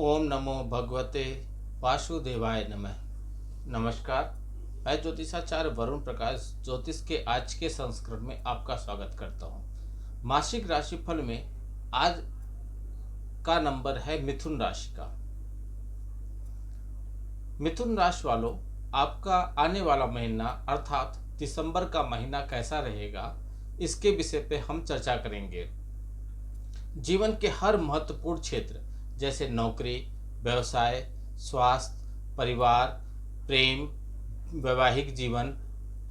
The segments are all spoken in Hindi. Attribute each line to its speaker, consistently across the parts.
Speaker 1: ओम नमो भगवते वासुदेवाय नमः। नमस्कार। मैं ज्योतिषाचार्य वरुण प्रकाश ज्योतिष के आज के संस्करण में आपका स्वागत करता हूँ। मासिक राशिफल में आज का नंबर है मिथुन राशि का। मिथुन राशि वालों, आपका आने वाला महीना अर्थात दिसंबर का महीना कैसा रहेगा, इसके विषय पे हम चर्चा करेंगे। जीवन के हर महत्वपूर्ण क्षेत्र जैसे नौकरी, व्यवसाय, स्वास्थ्य, परिवार, प्रेम, वैवाहिक जीवन,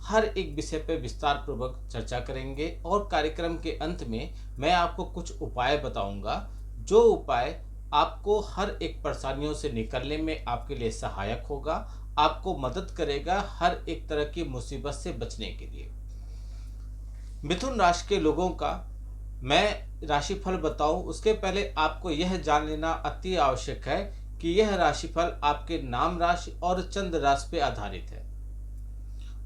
Speaker 1: हर एक विषय पर विस्तार पूर्वक चर्चा करेंगे और कार्यक्रम के अंत में मैं आपको कुछ उपाय बताऊंगा, जो उपाय आपको हर एक परेशानियों से निकलने में आपके लिए सहायक होगा, आपको मदद करेगा हर एक तरह की मुसीबत से बचने के लिए। मिथुन राशि के लोगों का मैं राशिफल बताऊं उसके पहले आपको यह जान लेना अति आवश्यक है कि यह राशिफल आपके नाम राशि और चंद्र राशि पर आधारित है।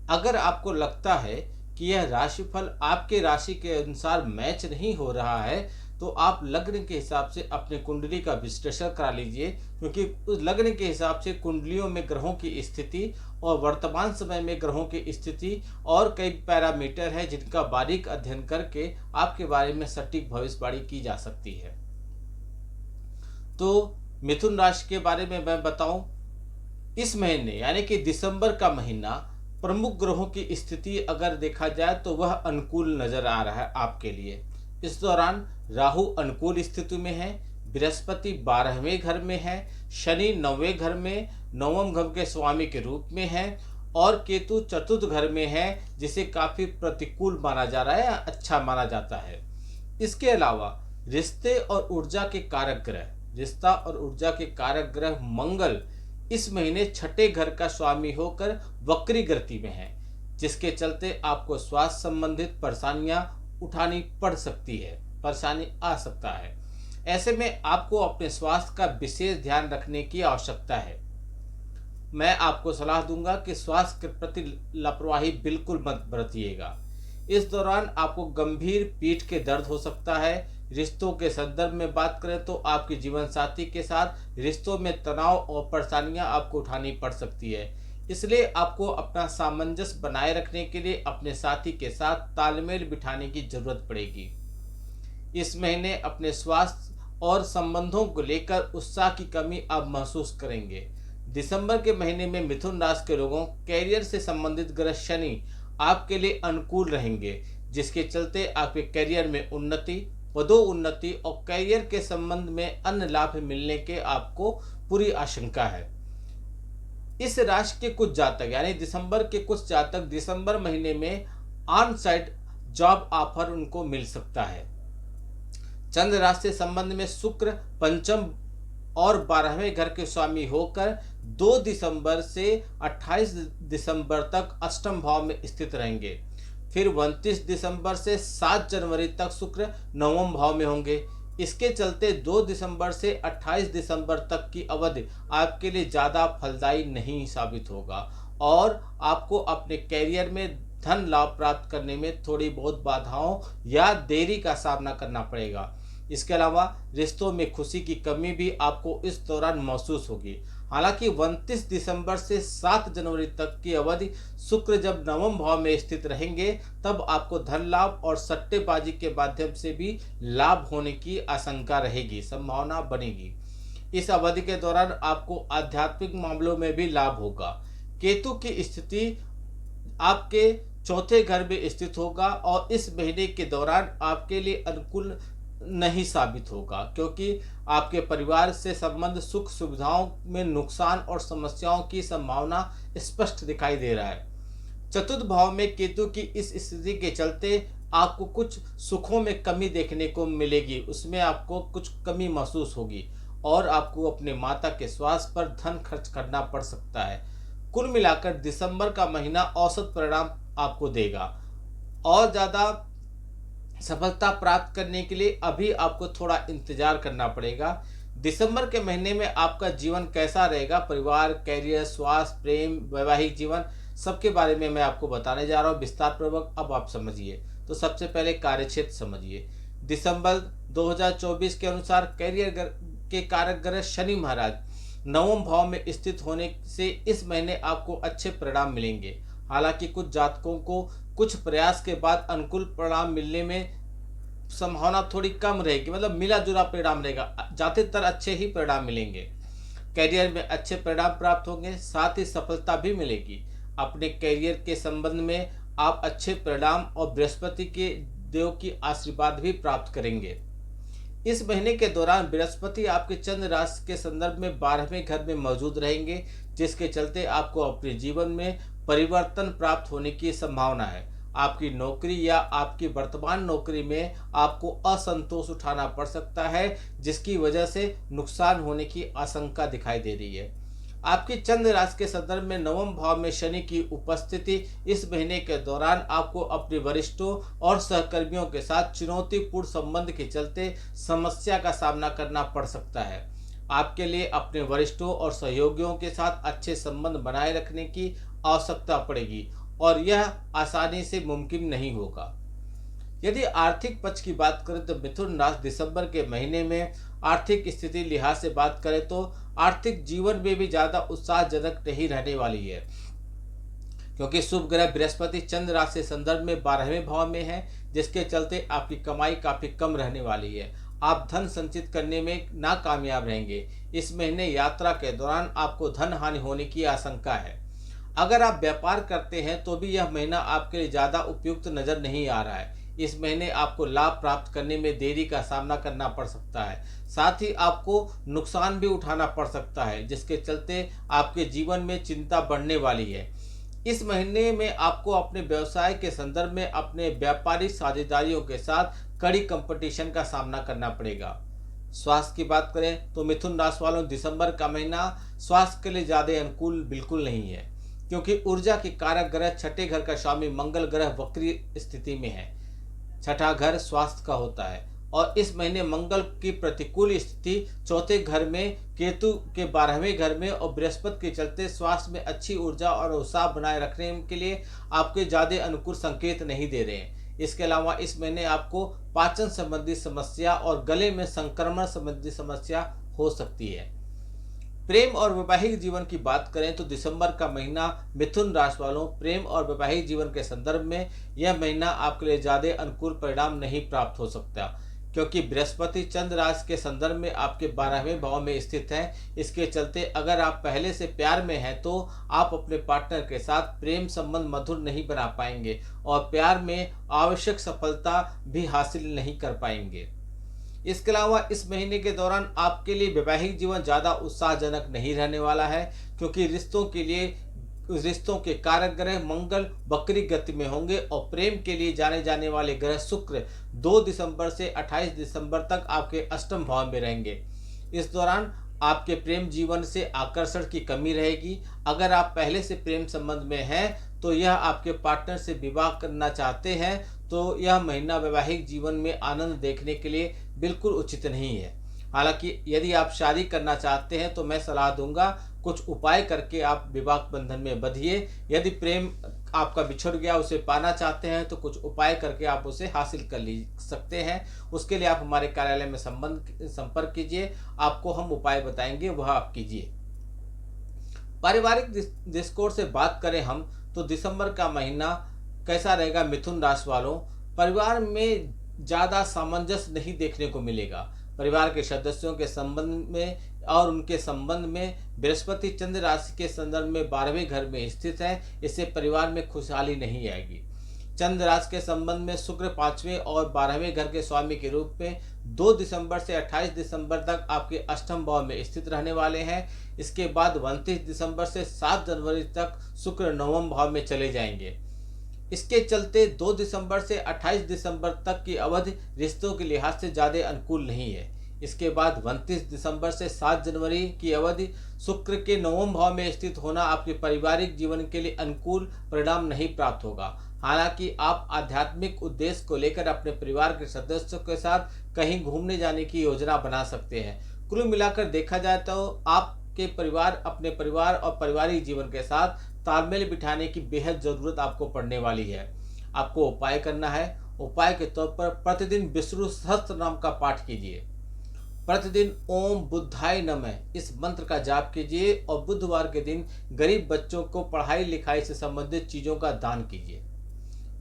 Speaker 1: अगर आपको लगता है कि यह राशिफल आपके राशि के अनुसार मैच नहीं हो रहा है, तो आप लग्न के हिसाब से अपने कुंडली का विश्लेषण करा लीजिए, क्योंकि उस लग्न के हिसाब से कुंडलियों में ग्रहों की स्थिति और वर्तमान समय में ग्रहों की स्थिति और कई पैरामीटर है जिनका बारीक अध्ययन करके आपके बारे में सटीक भविष्यवाणी की जा सकती है। तो मिथुन राशि के बारे में मैं बताऊं, इस महीने यानी कि दिसंबर का महीना प्रमुख ग्रहों की स्थिति अगर देखा जाए तो वह अनुकूल नजर आ रहा है आपके लिए। इस दौरान राहु अनुकूल स्थिति में है, बृहस्पति 12वें घर में है, शनि 9वें घर में नवम घर के स्वामी के रूप में है और केतु चतुर्थ घर में है, जिसे काफी प्रतिकूल माना जा रहा है, अच्छा माना जाता है। इसके अलावा रिश्ते और ऊर्जा के कारक ग्रह, रिश्ता और ऊर्जा के कारक ग्रह मंगल इस महीने छठे घर का स्वामी होकर वक्री गति में है, जिसके चलते आपको स्वास्थ्य संबंधित परेशानियां उठानी पड़ सकती है, परेशानी आ सकता है। ऐसे में आपको अपने स्वास्थ्य का विशेष ध्यान रखने की आवश्यकता है। मैं आपको सलाह दूंगा कि स्वास्थ्य के प्रति लापरवाही बिल्कुल मत बरतिएगा। इस दौरान आपको गंभीर पीठ के दर्द हो सकता है। रिश्तों के संदर्भ में बात करें तो आपके जीवन साथी के साथ रिश्तों में तनाव और परेशानियां आपको उठानी पड़ सकती है। इसलिए आपको अपना सामंजस्य बनाए रखने के लिए अपने साथी के साथ तालमेल बिठाने की जरूरत पड़ेगी। इस महीने अपने स्वास्थ्य और संबंधों को लेकर उत्साह की कमी आप महसूस करेंगे। दिसंबर के महीने में मिथुन राशि के लोगों कैरियर से संबंधित ग्रह शनि आपके लिए अनुकूल रहेंगे, जिसके चलते आपके कैरियर में उन्नति, पदोन्नति और कैरियर के संबंध में अन्य लाभ मिलने के आपको पूरी आशंका है। इस राशि के कुछ जातक यानी दिसंबर के कुछ जातक दिसंबर महीने में ऑन साइट जॉब ऑफर उनको मिल सकता है। चंद्र राशि से संबंध में शुक्र पंचम और 12वें घर के स्वामी होकर 2 दिसंबर से 28 दिसंबर तक अष्टम भाव में स्थित रहेंगे। फिर 29 दिसंबर से 7 जनवरी तक शुक्र नवम भाव में होंगे। इसके चलते 2 दिसंबर से 28 दिसंबर तक की अवधि आपके लिए ज़्यादा फलदायी नहीं साबित होगा और आपको अपने कैरियर में धन लाभ प्राप्त करने में थोड़ी बहुत बाधाओं या देरी का सामना करना पड़ेगा। इसके अलावा रिश्तों में खुशी की कमी भी आपको इस दौरान महसूस होगी। हालांकि 29 दिसंबर से 7 जनवरी तक की अवधि शुक्र जब नवम भाव में स्थित रहेंगे, तब आपको धन लाभ और सट्टेबाजी के माध्यम से भी लाभ होने की आशंका रहेगी, संभावना बनेगी। इस अवधि के दौरान आपको आध्यात्मिक मामलों में भी लाभ होगा। केतु की स्थिति आपके चौथे घर में स्थित होगा और इस महीने के दौरान आपके लिए अनुकूल नहीं साबित होगा, क्योंकि आपके परिवार से संबंध सुख सुविधाओं में नुकसान और समस्याओं की संभावना स्पष्ट दिखाई दे रहा है। चतुर्थ भाव में केतु की इस स्थिति के चलते आपको कुछ सुखों में कमी देखने को मिलेगी, उसमें आपको कुछ कमी महसूस होगी और आपको अपने माता के स्वास्थ्य पर धन खर्च करना पड़ सकता है। कुल मिलाकर दिसंबर का महीना औसत परिणाम आपको देगा और ज़्यादा सफलता प्राप्त करने के लिए अभी आपको थोड़ा इंतजार करना पड़ेगा। दिसंबर के महीने में आपका जीवन कैसा रहेगा, परिवार, कैरियर, स्वास्थ्य, प्रेम, वैवाहिक जीवन, सबके बारे में मैं आपको बताने जा रहा हूँ विस्तार पूर्वक। अब आप समझिए। तो सबसे पहले कार्यक्षेत्र समझिए। दिसंबर 2024 के अनुसार कैरियर के कारक ग्रह शनि महाराज नवम भाव में स्थित होने से इस महीने आपको अच्छे परिणाम मिलेंगे। हालांकि कुछ जातकों को कुछ प्रयास के बाद अनुकूल परिणाम मिलने में संभावना थोड़ी कम रहेगी, मतलब मिला जुला परिणाम रहेगा, ज्यादातर अच्छे ही परिणाम मिलेंगे। कैरियर में अच्छे परिणाम प्राप्त होंगे, साथ ही सफलता भी मिलेगी। अपने कैरियर के संबंध में आप अच्छे परिणाम और बृहस्पति के देव की आशीर्वाद भी प्राप्त करेंगे। इस महीने के दौरान बृहस्पति आपके चंद्र राशि के संदर्भ में 12वें घर में मौजूद रहेंगे, जिसके चलते आपको अपने जीवन में परिवर्तन प्राप्त होने की संभावना है। आपकी नौकरी या आपकी वर्तमान नौकरी में आपको असंतोष उठाना पड़ सकता है, जिसकी वजह से नुकसान होने की आशंका दिखाई दे रही है। आपकी चंद्र राशि के संदर्भ में नवम भाव में शनि की उपस्थिति इस महीने के दौरान आपको अपने वरिष्ठों और सहकर्मियों के साथ चुनौतीपूर्ण संबंध के चलते समस्या का सामना करना पड़ सकता है। आपके लिए अपने वरिष्ठों और सहयोगियों के साथ अच्छे संबंध बनाए रखने की आवश्यकता पड़ेगी और यह आसानी से मुमकिन नहीं होगा। यदि आर्थिक पक्ष की बात करें तो मिथुन राशि दिसंबर के महीने में आर्थिक स्थिति लिहाज से बात करें तो आर्थिक जीवन में भी ज्यादा उत्साहजनक नहीं रहने वाली है, क्योंकि शुभ ग्रह बृहस्पति चंद्र राशि के संदर्भ में 12वें भाव में है, जिसके चलते आपकी कमाई काफी कम रहने वाली है। आप धन संचित करने में नाकामयाब रहेंगे। इस महीने यात्रा के दौरान आपको धन हानि होने की आशंका है। अगर आप व्यापार करते हैं तो भी यह महीना आपके लिए ज्यादा उपयुक्त नजर नहीं आ रहा है। इस महीने आपको लाभ प्राप्त करने में देरी का सामना करना पड़ सकता है, साथ ही आपको नुकसान भी उठाना पड़ सकता है, जिसके चलते आपके जीवन में चिंता बढ़ने वाली है। इस महीने में आपको अपने व्यवसाय के संदर्भ में अपने व्यापारिक साझेदारियों के साथ कड़ी कंपटीशन का सामना करना पड़ेगा। स्वास्थ्य की बात करें तो मिथुन राशि वालों दिसंबर का महीना स्वास्थ्य के लिए ज्यादा अनुकूल बिल्कुल नहीं है, क्योंकि ऊर्जा के कारक ग्रह छठे घर का स्वामी मंगल ग्रह वक्री स्थिति में है। छठा घर स्वास्थ्य का होता है और इस महीने मंगल की प्रतिकूल स्थिति चौथे घर में, केतु के 12वें घर में और बृहस्पति के चलते स्वास्थ्य में अच्छी ऊर्जा और उत्साह बनाए रखने के लिए आपके ज्यादा अनुकूल संकेत नहीं दे रहे हैं। इसके अलावा इस महीने आपको पाचन संबंधी समस्या और गले में संक्रमण संबंधी समस्या हो सकती है। प्रेम और वैवाहिक जीवन की बात करें तो दिसंबर का महीना मिथुन राशि वालों प्रेम और वैवाहिक जीवन के संदर्भ में यह महीना आपके लिए ज्यादा अनुकूल परिणाम नहीं प्राप्त हो सकता, क्योंकि बृहस्पति चंद्र राशि के संदर्भ में आपके 12वें भाव में स्थित है। इसके चलते अगर आप पहले से प्यार में हैं तो आप अपने पार्टनर के साथ प्रेम संबंध मधुर नहीं बना पाएंगे और प्यार में आवश्यक सफलता भी हासिल नहीं कर पाएंगे। इसके अलावा इस महीने के दौरान आपके लिए वैवाहिक जीवन ज्यादा उत्साहजनक नहीं रहने वाला है, क्योंकि रिश्तों के कारक ग्रह मंगल वक्री गति में होंगे और प्रेम के लिए जाने जाने वाले ग्रह शुक्र 2 दिसंबर से 28 दिसंबर तक आपके अष्टम भाव में रहेंगे। इस दौरान आपके प्रेम जीवन से आकर्षण की कमी रहेगी। अगर आप पहले से प्रेम संबंध में हैं तो यह आपके पार्टनर से विवाह करना चाहते हैं तो यह महीना वैवाहिक जीवन में आनंद देखने के लिए बिल्कुल उचित नहीं है। हालांकि यदि आप शादी करना चाहते हैं तो मैं सलाह दूंगा कुछ उपाय करके आप विवाह बंधन में बंधिए। यदि प्रेम आपका बिछड़ गया उसे पाना चाहते हैं तो कुछ उपाय करके आप उसे हासिल कर सकते हैं। उसके लिए आप हमारे कार्यालय में संपर्क कीजिए, आपको हम उपाय बताएंगे, वह आप कीजिए। पारिवारिक दृष्टिकोण से बात करें हम तो दिसंबर का महीना कैसा रहेगा मिथुन राशि वालों। परिवार में ज्यादा सामंजस्य नहीं देखने को मिलेगा। परिवार के सदस्यों के संबंध में और उनके संबंध में बृहस्पति चंद्र राशि के संदर्भ में 12वें घर में स्थित है, इससे परिवार में खुशहाली नहीं आएगी। चंद्र राशि के संबंध में शुक्र 5वें और 12वें घर के स्वामी के रूप में 2 दिसंबर से 28 दिसंबर तक आपके अष्टम भाव में स्थित रहने वाले हैं। इसके बाद 29 दिसंबर से 7 जनवरी तक शुक्र नवम भाव में चले जाएंगे। इसके चलते 2 दिसंबर से 28 दिसंबर तक की अवधि रिश्तों के लिहाज से ज्यादा अनुकूल नहीं है। इसके बाद 29 दिसंबर से 7 जनवरी की अवधि शुक्र के नवम भाव में स्थित होना आपके पारिवारिक जीवन के लिए अनुकूल परिणाम नहीं प्राप्त होगा। हालांकि आप आध्यात्मिक उद्देश्य को लेकर अपने परिवार के सदस्यों के साथ कहीं घूमने जाने की योजना बना सकते हैं। कुल मिलाकर देखा जाए तो आपके परिवार अपने परिवार और पारिवारिक जीवन के साथ तालमेल बिठाने की बेहद जरूरत आपको पड़ने वाली है। आपको उपाय करना है। उपाय के तौर पर प्रतिदिन विष्णु सहस्त्र नाम का पाठ कीजिए। प्रतिदिन ओम बुद्धाय नमः इस मंत्र का जाप कीजिए और बुधवार के दिन गरीब बच्चों को पढ़ाई लिखाई से संबंधित चीज़ों का दान कीजिए।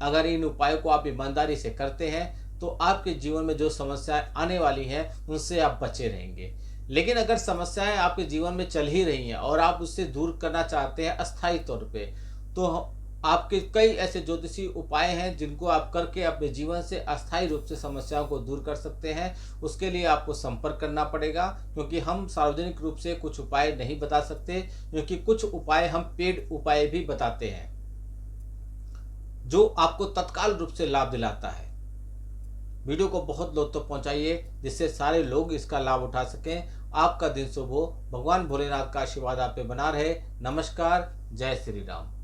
Speaker 1: अगर इन उपायों को आप ईमानदारी से करते हैं तो आपके जीवन में जो समस्याएं आने वाली हैं उनसे आप बचे रहेंगे। लेकिन अगर समस्याएं आपके जीवन में चल ही रही हैं और आप उससे दूर करना चाहते हैं अस्थायी तौर पे, तो आपके कई ऐसे ज्योतिषी उपाय हैं जिनको आप करके अपने जीवन से अस्थायी रूप से समस्याओं को दूर कर सकते हैं। उसके लिए आपको संपर्क करना पड़ेगा, क्योंकि हम सार्वजनिक रूप से कुछ उपाय नहीं बता सकते, क्योंकि कुछ उपाय हम पेड उपाय भी बताते हैं जो आपको तत्काल रूप से लाभ दिलाता है। वीडियो को बहुत लोग तक पहुंचाइए जिससे सारे लोग इसका लाभ उठा सकें। आपका दिन शुभ हो। भगवान भोलेनाथ का आशीर्वाद आप पे बना रहे। नमस्कार। जय श्री राम।